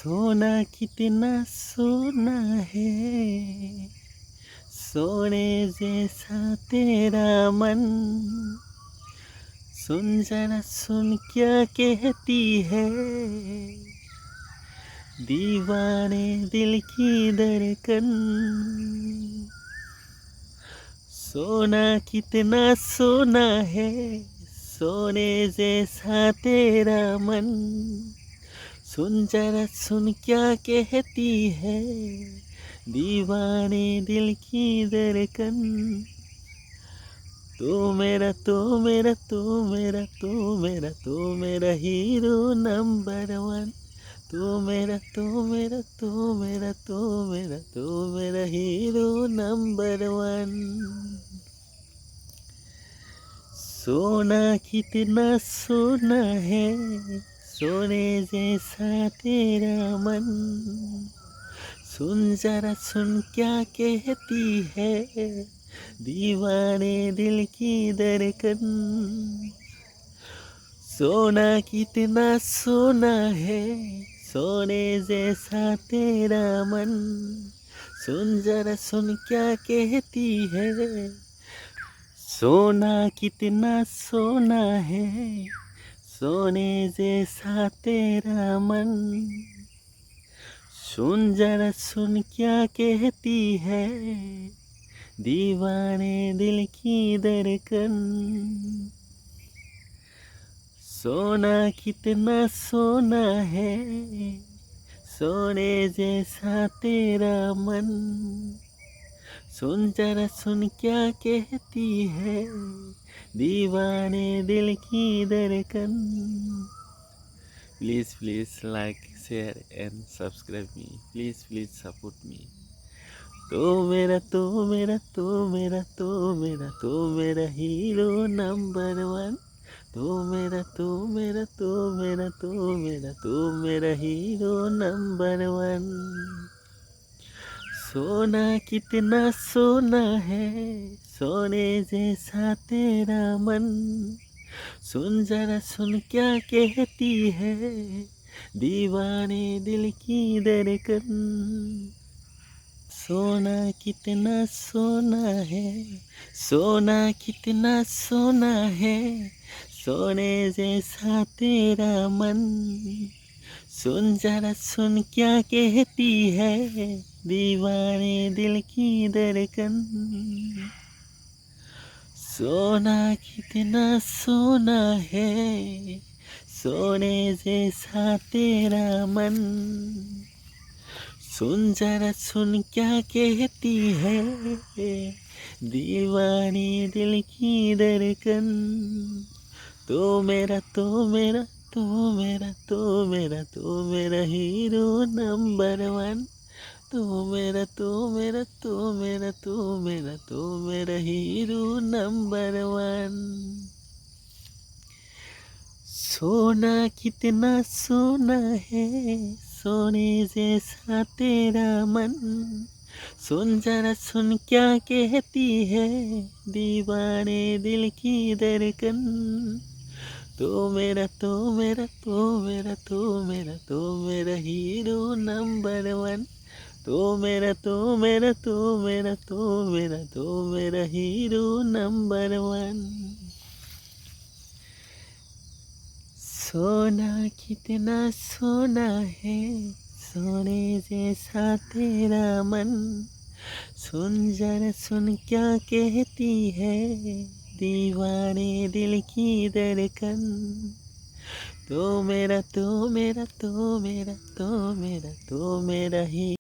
सोना कितना सोना है, सोने जैसा तेरा मन। सुन जरा सुन क्या कहती है, दीवाने दिल की धड़कन। सोना कितना सोना है, सोने जैसा तेरा मन। सुन जरा सुन क्या कहती है, दीवाने दिल की धड़कन। तू मेरा तू मेरा तू मेरा तू मेरा तू मेरा हीरो नंबर वन। तू मेरा तू मेरा तू मेरा तू मेरा तू मेरा हीरो नंबर वन। सोना कितना सोना है, सोने जैसा तेरा मन। सुन जरा सुन क्या कहती है, दीवाने दिल की धड़कन। सोना कितना सोना है, सोने जैसा तेरा मन। सुन जरा सुन क्या कहती है, सोना कितना सोना है, सोने जैसा तेरा मन। सुन जरा सुन क्या कहती है, दीवाने दिल की धड़कन। सोना कितना सोना है, सोने जैसा तेरा मन। सुन जरा सुन क्या कहती है, दीवाने दिल की धड़कन। Please like, share and subscribe me. Please support me. तू मेरा तू मेरा तू मेरा तू मेरा तू मेरा हीरो नंबर वन। तू मेरा तू मेरा तू मेरा तू मेरा तू मेरा हीरो नंबर वन। सोना कितना सोना है, सोने जैसा तेरा मन। सुन जरा सुन क्या कहती है, दीवाने दिल की धड़कन। सोना कितना सोना है, सोना कितना सोना है, सोने जैसा तेरा मन। सुन जरा सुन क्या कहती है, दीवाने दिल की धड़कन। सोना कितना सोना है, सोने जैसा तेरा मन। सुन जरा सुन क्या कहती है, दीवानी दिल की धड़कन। तू मेरा तू मेरा तू मेरा तू मेरा तू मेरा हीरो नंबर वन। तू मेरा तू मेरा तू मेरा तू मेरा तू मेरा हीरो नंबर वन। सोना कितना सोना है, सोने जैसा तेरा मन। सुन जरा सुन क्या कहती है, दीवाने दिल की धड़कन। तू मेरा तू मेरा तू मेरा तू मेरा तू मेरा हीरो नंबर वन। तू मेरा तू मेरा तू मेरा तू मेरा तू मेरा हीरो नंबर वन। सोना कितना सोना है, सोने जैसा तेरा मन। सुन जरा सुन क्या कहती है, दीवाने दिल की धड़कन। तू मेरा तू मेरा तू मेरा तू मेरा तू मेरा ही